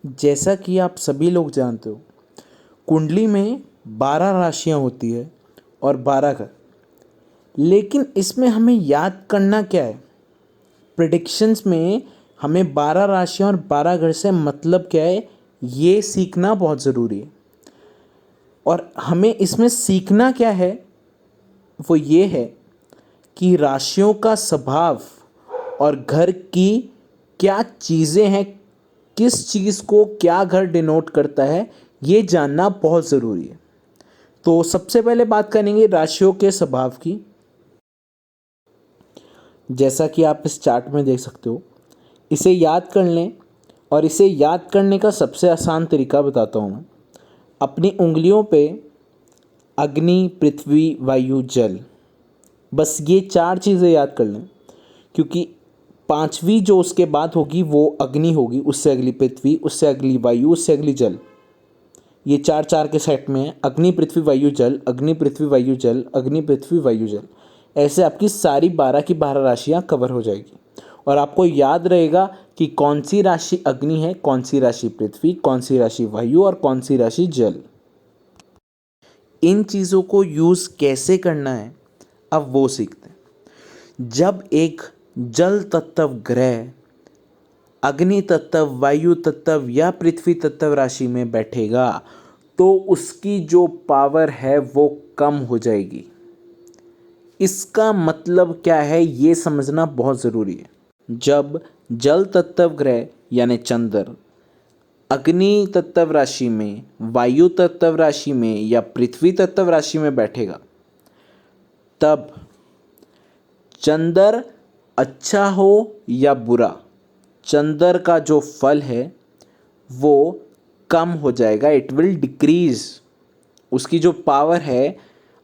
जैसा कि आप सभी लोग जानते हो, कुंडली में 12 राशियां होती है और 12 घर। लेकिन इसमें हमें याद करना क्या है? प्रेडिक्शंस में हमें 12 राशियां और 12 घर से मतलब क्या है, ये सीखना बहुत ज़रूरी है। और हमें इसमें सीखना क्या है, वो ये है कि राशियों का स्वभाव और घर की क्या चीज़ें हैं, किस चीज़ को क्या घर डिनोट करता है, ये जानना बहुत ज़रूरी है। तो सबसे पहले बात करेंगे राशियों के स्वभाव की। जैसा कि आप इस चार्ट में देख सकते हो, इसे याद कर लें। और इसे याद करने का सबसे आसान तरीका बताता हूँ मैं। अपनी उंगलियों पे अग्नि, पृथ्वी, वायु, जल, बस ये 4 चीज़ें याद कर लें। क्योंकि पांचवी जो उसके बाद होगी वो अग्नि होगी, उससे अगली पृथ्वी, उससे अगली वायु, उससे अगली जल। ये 4-4 के सेट में है, अग्नि, पृथ्वी, वायु, जल, अग्नि, पृथ्वी, वायु, जल, अग्नि, पृथ्वी, वायु, जल। ऐसे आपकी सारी 12 की 12 राशियाँ कवर हो जाएगी। और आपको याद रहेगा कि कौन सी राशि अग्नि है, कौन सी राशि पृथ्वी, कौन सी राशि वायु और कौन सी राशि जल। इन चीज़ों को यूज़ कैसे करना है, अब वो सीखते हैं। जब एक जल तत्व ग्रह अग्नि तत्व, वायु तत्व या पृथ्वी तत्व राशि में बैठेगा तो उसकी जो पावर है वो कम हो जाएगी। इसका मतलब क्या है, ये समझना बहुत ज़रूरी है। जब जल तत्व ग्रह यानी चंद्र अग्नि तत्व राशि में, वायु तत्व राशि में या पृथ्वी तत्व राशि में बैठेगा, तब चंद्र अच्छा हो या बुरा, चंद्र का जो फल है वो कम हो जाएगा, इट विल डिक्रीज। उसकी जो पावर है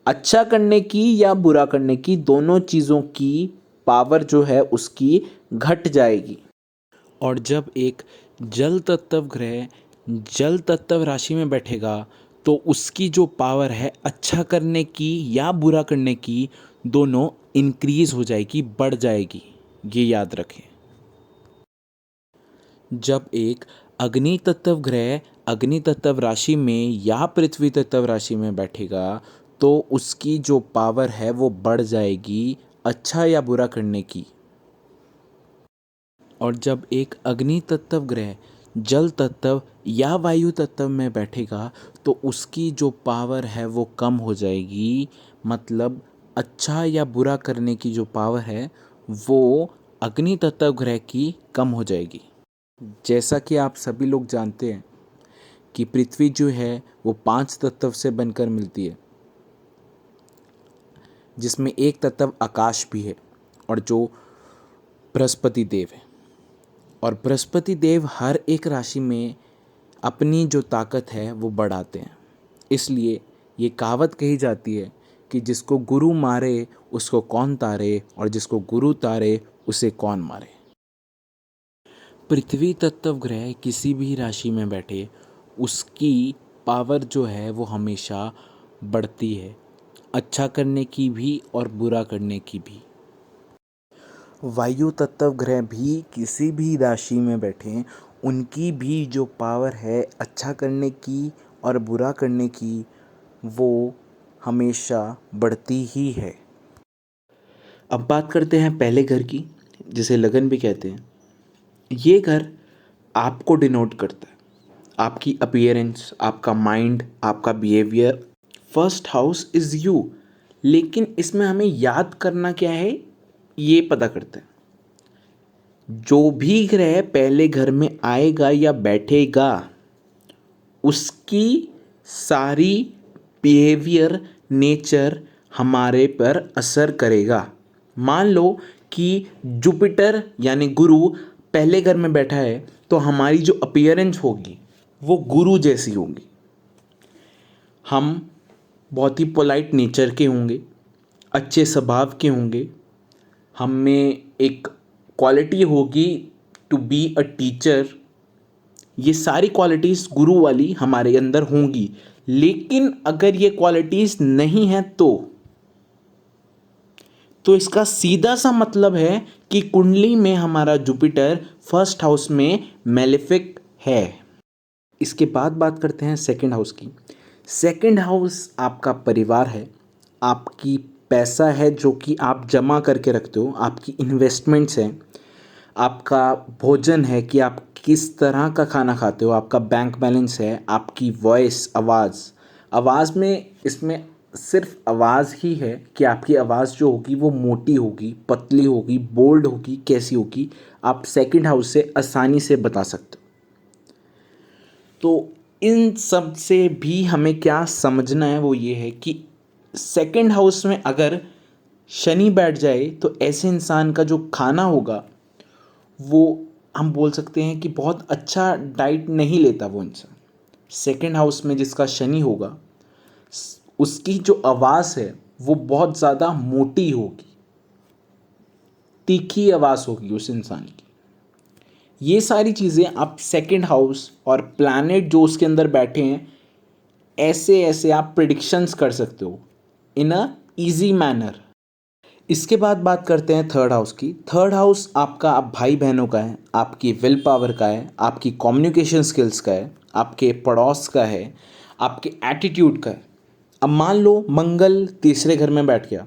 अच्छा करने की या बुरा करने की, दोनों चीज़ों की पावर जो है उसकी घट जाएगी। और जब एक जल तत्व ग्रह जल तत्व राशि में बैठेगा तो उसकी जो पावर है अच्छा करने की या बुरा करने की, दोनों इंक्रीज हो जाएगी, बढ़ जाएगी। ये याद रखें। जब एक अग्नि तत्व ग्रह अग्नि तत्व राशि में या पृथ्वी तत्व राशि में बैठेगा तो उसकी जो पावर है वो बढ़ जाएगी अच्छा या बुरा करने की। और जब एक अग्नि तत्व ग्रह जल तत्व या वायु तत्व में बैठेगा तो उसकी जो पावर है वो कम हो जाएगी, मतलब अच्छा या बुरा करने की जो पावर है वो अग्नि तत्व ग्रह की कम हो जाएगी। जैसा कि आप सभी लोग जानते हैं कि पृथ्वी जो है वो 5 तत्व से बनकर मिलती है, जिसमें एक तत्व आकाश भी है और जो बृहस्पति देव है। और बृहस्पति देव हर एक राशि में अपनी जो ताकत है वो बढ़ाते हैं। इसलिए ये कहावत कही जाती है कि जिसको गुरु मारे उसको कौन तारे, और जिसको गुरु तारे उसे कौन मारे। पृथ्वी तत्व ग्रह किसी भी राशि में बैठे उसकी पावर जो है वो हमेशा बढ़ती है, अच्छा करने की भी और बुरा करने की भी। वायु तत्व ग्रह भी किसी भी राशि में बैठे उनकी भी जो पावर है अच्छा करने की और बुरा करने की, वो हमेशा बढ़ती ही है। अब बात करते हैं पहले घर की, जिसे लगन भी कहते हैं। ये घर आपको डिनोट करता है, आपकी अपीयरेंस, आपका माइंड, आपका behaviour. First house is you. लेकिन इसमें हमें याद करना क्या है, ये पता करते हैं। जो भी ग्रह पहले घर में आएगा या बैठेगा उसकी सारी बिहेवियर, नेचर हमारे पर असर करेगा। मान लो कि जुपिटर यानी गुरु पहले घर में बैठा है तो हमारी जो अपीयरेंस होगी वो गुरु जैसी होगी। हम बहुत ही पोलाइट नेचर के होंगे, अच्छे स्वभाव के होंगे, हम में एक क्वालिटी होगी टू बी अ टीचर। ये सारी क्वालिटीज़ गुरु वाली हमारे अंदर होंगी। लेकिन अगर ये क्वालिटीज़ नहीं हैं तो इसका सीधा सा मतलब है कि कुंडली में हमारा जुपिटर फर्स्ट हाउस में मैलेफिक है। इसके बाद बात करते हैं सेकंड हाउस की। सेकंड हाउस आपका परिवार है, आपकी पैसा है जो कि आप जमा करके रखते हो, आपकी इन्वेस्टमेंट्स हैं, आपका भोजन है कि आप किस तरह का खाना खाते हो, आपका बैंक बैलेंस है, आपकी वॉइस आवाज़ में इसमें सिर्फ आवाज़ ही है कि आपकी आवाज़ जो होगी वो मोटी होगी, पतली होगी, बोल्ड होगी, कैसी होगी, आप सेकंड हाउस से आसानी से बता सकते हो। तो इन सब से भी हमें क्या समझना है वो ये है कि सेकंड हाउस में अगर शनि बैठ जाए तो ऐसे इंसान का जो खाना होगा वो हम बोल सकते हैं कि बहुत अच्छा डाइट नहीं लेता वो इंसान। सेकंड हाउस में जिसका शनि होगा उसकी जो आवाज़ है वो बहुत ज़्यादा मोटी होगी, तीखी आवाज़ होगी उस इंसान की। ये सारी चीज़ें आप सेकंड हाउस और प्लैनेट जो उसके अंदर बैठे हैं ऐसे ऐसे आप प्रिडिक्शंस कर सकते हो इन अ ईजी मैनर। इसके बाद बात करते हैं थर्ड हाउस की। थर्ड हाउस आपका आप भाई बहनों का है, आपकी विल पावर का है, आपकी कम्युनिकेशन स्किल्स का है, आपके पड़ोस का है, आपके एटीट्यूड का है। अब मान लो मंगल तीसरे घर में बैठ गया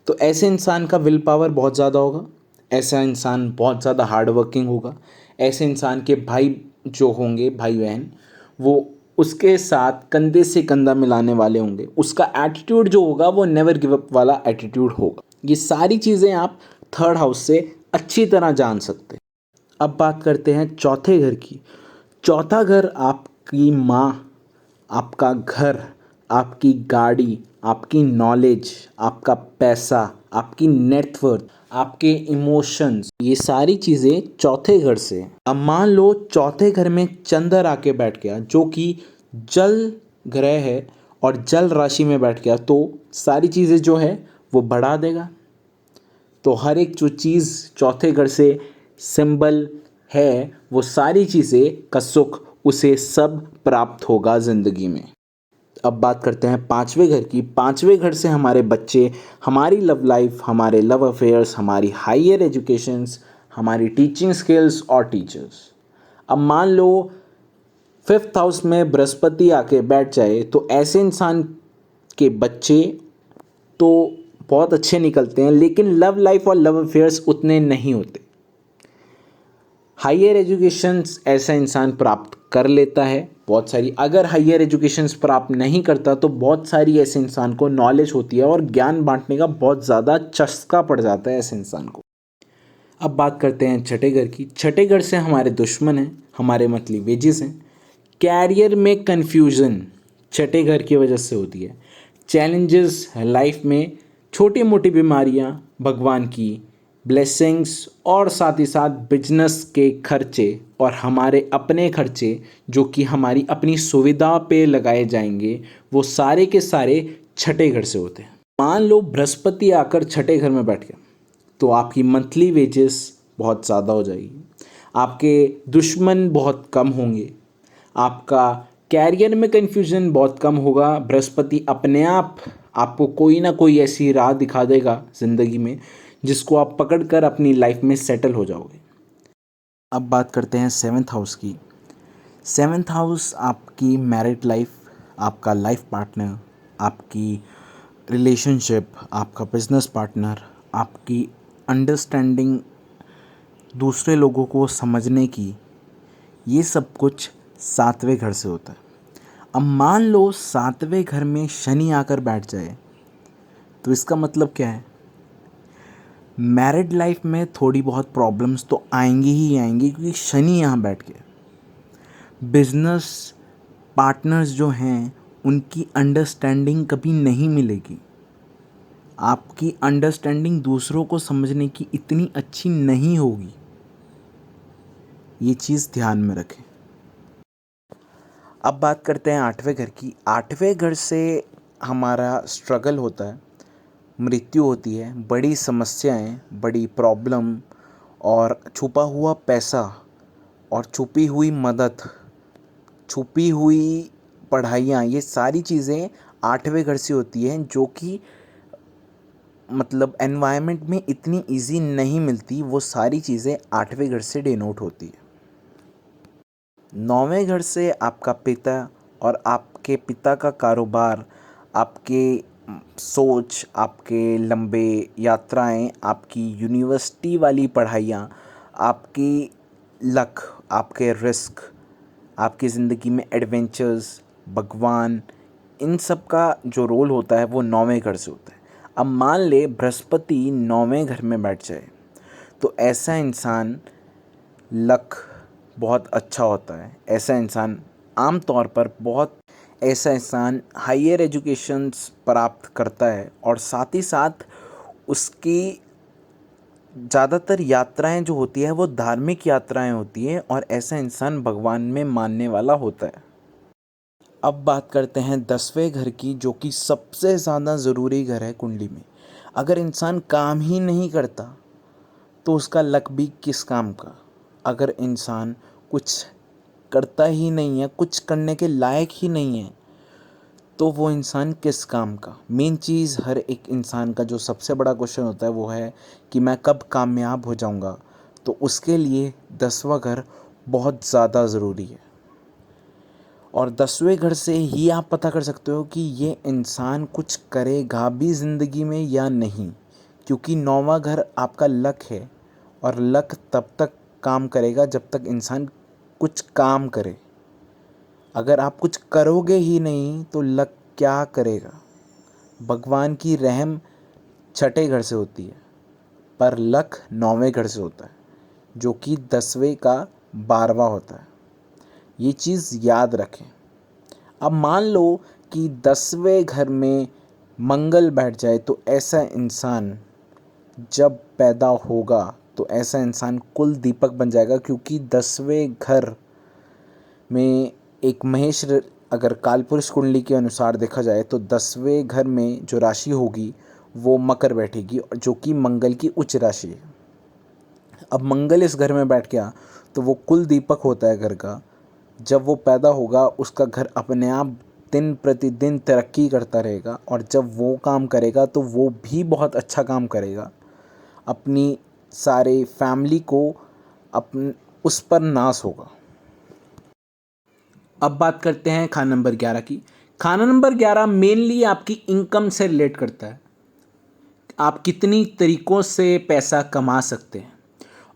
तो ऐसे इंसान का विल पावर बहुत ज़्यादा होगा, ऐसा इंसान बहुत ज़्यादा हार्ड वर्किंग होगा, ऐसे इंसान के भाई जो होंगे भाई बहन वो उसके साथ कंधे से कंधा मिलाने वाले होंगे, उसका एटीट्यूड जो होगा वो नेवर गिव अप वाला एटीट्यूड होगा। ये सारी चीज़ें आप थर्ड हाउस से अच्छी तरह जान सकते हैं। अब बात करते हैं चौथे घर की। चौथा घर आपकी माँ, आपका घर, आपकी गाड़ी, आपकी नॉलेज, आपका पैसा, आपकी नेटवर्थ, आपके इमोशंस, ये सारी चीज़ें चौथे घर से। अब मान लो चौथे घर में चंद्र आके बैठ गया जो कि जल ग्रह है और जल राशि में बैठ गया तो सारी चीज़ें जो है वो बढ़ा देगा। तो हर एक जो चीज़ चौथे घर से सिंबल है वो सारी चीज़ें का सुख उसे सब प्राप्त होगा ज़िंदगी में। अब बात करते हैं पांचवें घर की। पांचवें घर से हमारे बच्चे, हमारी लव लाइफ, हमारे लव अफेयर्स, हमारी हायर एजुकेशंस, हमारी टीचिंग स्किल्स और टीचर्स। अब मान लो फिफ्थ हाउस में बृहस्पति आके बैठ जाए तो ऐसे इंसान के बच्चे तो बहुत अच्छे निकलते हैं लेकिन लव लाइफ और लव अफेयर्स उतने नहीं होते। हायर एजुकेशंस ऐसा इंसान प्राप्त कर लेता है बहुत सारी, अगर हायर एजुकेशंस प्राप्त नहीं करता तो बहुत सारी ऐसे इंसान को नॉलेज होती है और ज्ञान बांटने का बहुत ज़्यादा चस्का पड़ जाता है ऐसे इंसान को। अब बात करते हैं छठे घर की। छठे घर से हमारे दुश्मन हैं, हमारे मंथली वेजेस हैं। कैरियर में कन्फ्यूज़न छठे घर की वजह से होती है। चैलेंजेस लाइफ में, छोटी मोटी बीमारियां, भगवान की ब्लेसिंग्स और साथ ही साथ बिजनेस के खर्चे और हमारे अपने खर्चे जो कि हमारी अपनी सुविधा पे लगाए जाएंगे वो सारे के सारे छठे घर से होते हैं। मान लो बृहस्पति आकर छठे घर में बैठ गया तो आपकी मंथली वेजेस बहुत ज़्यादा हो जाएगी, आपके दुश्मन बहुत कम होंगे, आपका कैरियर में कन्फ्यूजन बहुत कम होगा। बृहस्पति अपने आप आपको कोई ना कोई ऐसी राह दिखा देगा ज़िंदगी में जिसको आप पकड़कर अपनी लाइफ में सेटल हो जाओगे। अब बात करते हैं सेवन्थ हाउस की। सेवन्थ हाउस आपकी मैरिड लाइफ, आपका लाइफ पार्टनर, आपकी रिलेशनशिप, आपका बिजनेस पार्टनर, आपकी अंडरस्टैंडिंग, दूसरे लोगों को समझने की, ये सब कुछ सातवें घर से होता है। अब मान लो सातवें घर में शनि आकर बैठ जाए तो इसका मतलब क्या है? मैरिड लाइफ में थोड़ी बहुत प्रॉब्लम्स तो आएंगी ही आएंगी क्योंकि शनि यहाँ बैठ गया। बिजनेस पार्टनर्स जो हैं उनकी अंडरस्टैंडिंग कभी नहीं मिलेगी, आपकी अंडरस्टैंडिंग दूसरों को समझने की इतनी अच्छी नहीं होगी, ये चीज़ ध्यान में रखें। अब बात करते हैं आठवें घर की। आठवें घर से हमारा स्ट्रगल होता है, मृत्यु होती है, बड़ी समस्याएं, बड़ी प्रॉब्लम और छुपा हुआ पैसा और छुपी हुई मदद, छुपी हुई पढ़ाइयाँ, ये सारी चीज़ें आठवें घर से होती हैं जो कि मतलब एनवायरनमेंट में इतनी इजी नहीं मिलती। वो सारी चीज़ें आठवें घर से डिनोट होती है। 9वें घर से आपका पिता और आपके पिता का कारोबार, आपके सोच, आपके लंबे यात्राएं, आपकी यूनिवर्सिटी वाली पढ़ाइयाँ, आपकी लक, आपके रिस्क, आपकी ज़िंदगी में एडवेंचर्स, भगवान, इन सब का जो रोल होता है वो 9वें घर से होता है। अब मान ले बृहस्पति 9वें घर में बैठ जाए तो ऐसा इंसान लक बहुत अच्छा होता है। ऐसा इंसान आम तौर पर बहुत ऐसा इंसान हायर एजुकेशंस प्राप्त करता है और साथ ही साथ उसकी ज़्यादातर यात्राएं जो होती है वो धार्मिक यात्राएं होती है और ऐसा इंसान भगवान में मानने वाला होता है। अब बात करते हैं 10वें घर की, जो कि सबसे ज़्यादा ज़रूरी घर है कुंडली में। अगर इंसान काम ही नहीं करता तो उसका लक भी किस काम का। अगर इंसान कुछ करता ही नहीं है, कुछ करने के लायक ही नहीं है, तो वो इंसान किस काम का। मेन चीज़ हर एक इंसान का जो सबसे बड़ा क्वेश्चन होता है वो है कि मैं कब कामयाब हो जाऊंगा। तो उसके लिए 10वां घर बहुत ज़्यादा ज़रूरी है और 10वें घर से ही आप पता कर सकते हो कि ये इंसान कुछ करेगा भी ज़िंदगी में या नहीं, क्योंकि 9वां घर आपका लक है और लक तब तक काम करेगा जब तक इंसान कुछ काम करे। अगर आप कुछ करोगे ही नहीं तो लक क्या करेगा। भगवान की रहम 6ठे घर से होती है पर लक 9वें घर से होता है, जो कि 10वें का 12वां होता है। ये चीज़ याद रखें। अब मान लो कि 10वें घर में मंगल बैठ जाए तो ऐसा इंसान जब पैदा होगा तो ऐसा इंसान कुल दीपक बन जाएगा, क्योंकि 10वें घर में एक महेश अगर कालपुरुष कुंडली के अनुसार देखा जाए तो 10वें घर में जो राशि होगी वो मकर बैठेगी, जो कि मंगल की उच्च राशि है। अब मंगल इस घर में बैठ गया तो वो कुल दीपक होता है घर का। जब वो पैदा होगा उसका घर अपने आप दिन प्रतिदिन तरक्की करता रहेगा और जब वो काम करेगा तो वो भी बहुत अच्छा काम करेगा, अपनी सारे फैमिली को उस पर नाश होगा। अब बात करते हैं खाना नंबर 11 की। खाना नंबर 11 मेनली आपकी इनकम से रिलेट करता है। आप कितनी तरीक़ों से पैसा कमा सकते हैं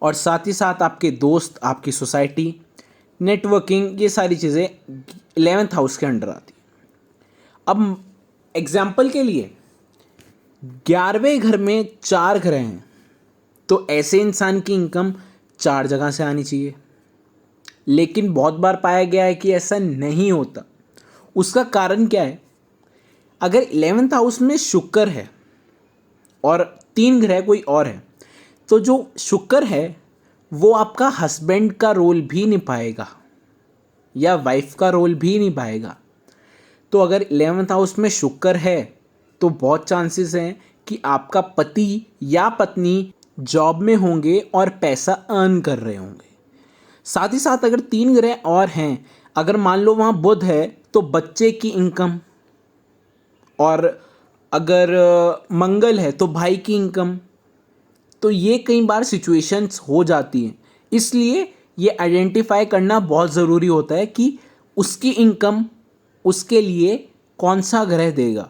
और साथ ही साथ आपके दोस्त, आपकी सोसाइटी, नेटवर्किंग, ये सारी चीज़ें 11th हाउस के अंडर आती है। अब एग्जाम्पल के लिए 11वें घर में 4 ग्रह हैं तो ऐसे इंसान की इनकम 4 जगह से आनी चाहिए, लेकिन बहुत बार पाया गया है कि ऐसा नहीं होता। उसका कारण क्या है? अगर 11th हाउस में शुक्र है और 3 ग्रह कोई और है तो जो शुक्र है वो आपका हस्बैंड का रोल भी निभाएगा या वाइफ का रोल भी निभाएगा। तो अगर 11th हाउस में शुक्र है तो बहुत चांसेस हैं कि आपका पति या पत्नी जॉब में होंगे और पैसा अर्न कर रहे होंगे। साथ ही साथ अगर 3 ग्रह और हैं, अगर मान लो वहाँ बुध है तो बच्चे की इनकम, और अगर मंगल है तो भाई की इनकम। तो ये कई बार सिचुएशंस हो जाती हैं, इसलिए ये आइडेंटिफाई करना बहुत ज़रूरी होता है कि उसकी इनकम उसके लिए कौन सा ग्रह देगा।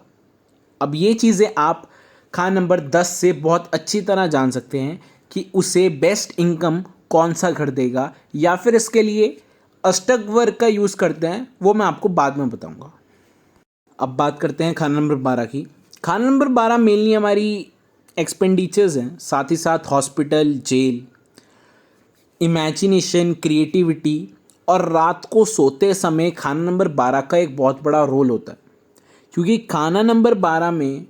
अब ये चीज़ें आप खान नंबर 10 से बहुत अच्छी तरह जान सकते हैं कि उसे बेस्ट इनकम कौन सा घर देगा, या फिर इसके लिए अष्टक वर्ग का यूज़ करते हैं, वो मैं आपको बाद में बताऊंगा। अब बात करते हैं खाना नंबर 12 की। खाना नंबर 12 मेनली हमारी एक्सपेंडिचर्स हैं, साथ ही साथ हॉस्पिटल, जेल, इमेजिनेशन, क्रिएटिविटी, और रात को सोते समय खाना नंबर 12 का एक बहुत बड़ा रोल होता है, क्योंकि खाना नंबर 12 में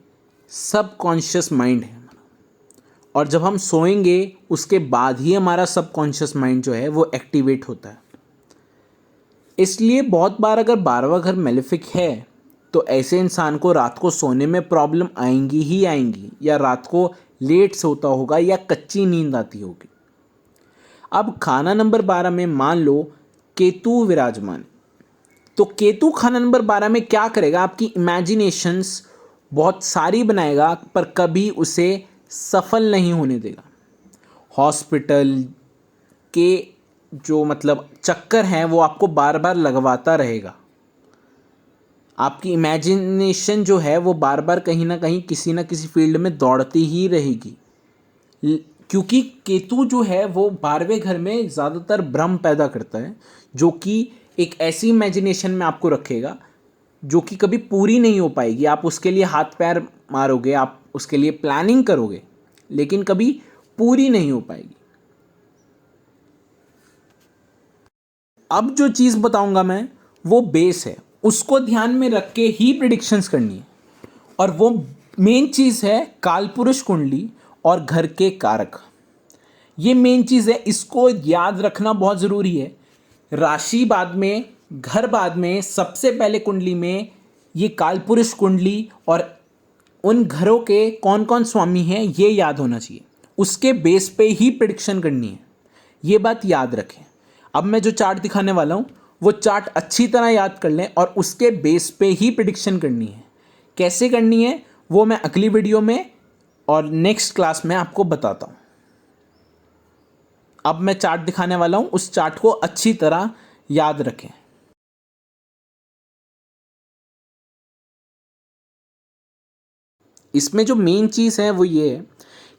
सब कॉन्शियस माइंड है और जब हम सोएंगे उसके बाद ही हमारा सब कॉन्शियस माइंड जो है वो एक्टिवेट होता है। इसलिए बहुत बार अगर 12वां घर मेलेफिक है तो ऐसे इंसान को रात को सोने में प्रॉब्लम आएंगी ही आएंगी, या रात को लेट सोता होगा या कच्ची नींद आती होगी। अब खाना नंबर 12 में मान लो केतु विराजमान, तो केतु खाना नंबर 12 में क्या करेगा? आपकी इमेजिनेशंस बहुत सारी बनाएगा पर कभी उसे सफल नहीं होने देगा। हॉस्पिटल के जो मतलब चक्कर हैं वो आपको बार बार लगवाता रहेगा। आपकी इमेजिनेशन जो है वो बार बार कहीं ना कहीं किसी ना किसी फील्ड में दौड़ती ही रहेगी। क्योंकि केतु जो है वो 12वें घर में ज़्यादातर भ्रम पैदा करता है, जो कि एक ऐसी इमेजिनेशन में आपको रखेगा जो कि कभी पूरी नहीं हो पाएगी। आप उसके लिए हाथ पैर मारोगे, आप उसके लिए प्लानिंग करोगे, लेकिन कभी पूरी नहीं हो पाएगी। अब जो चीज़ बताऊंगा मैं वो बेस है, उसको ध्यान में रख के ही प्रिडिक्शंस करनी है। और वो मेन चीज़ है कालपुरुष कुंडली और घर के कारक। ये मेन चीज़ है, इसको याद रखना बहुत ज़रूरी है। राशि बाद में, घर बाद में, सबसे पहले कुंडली में ये कालपुरुष कुंडली और उन घरों के कौन कौन स्वामी हैं ये याद होना चाहिए। उसके बेस पे ही प्रिडिक्शन करनी है, ये बात याद रखें। अब मैं जो चार्ट दिखाने वाला हूँ वो चार्ट अच्छी तरह याद कर लें और उसके बेस पे ही प्रिडिक्शन करनी है। कैसे करनी है वो मैं अगली वीडियो में और नेक्स्ट क्लास में आपको बताता हूँ। अब मैं चार्ट दिखाने वाला हूँ, उस चार्ट को अच्छी तरह याद रखें। इसमें जो मेन चीज़ है वो ये है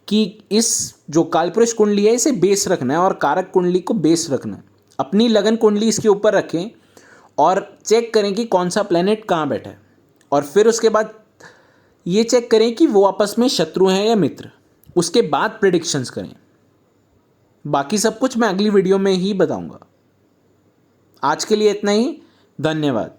कि इस जो कालपुरुष कुंडली है इसे बेस रखना है और कारक कुंडली को बेस रखना है। अपनी लगन कुंडली इसके ऊपर रखें और चेक करें कि कौन सा प्लेनेट कहाँ बैठा है, और फिर उसके बाद ये चेक करें कि वो आपस में शत्रु हैं या मित्र। उसके बाद प्रिडिक्शंस करें। बाकी सब कुछ मैं अगली वीडियो में ही बताऊंगा। आज के लिए इतना ही। धन्यवाद।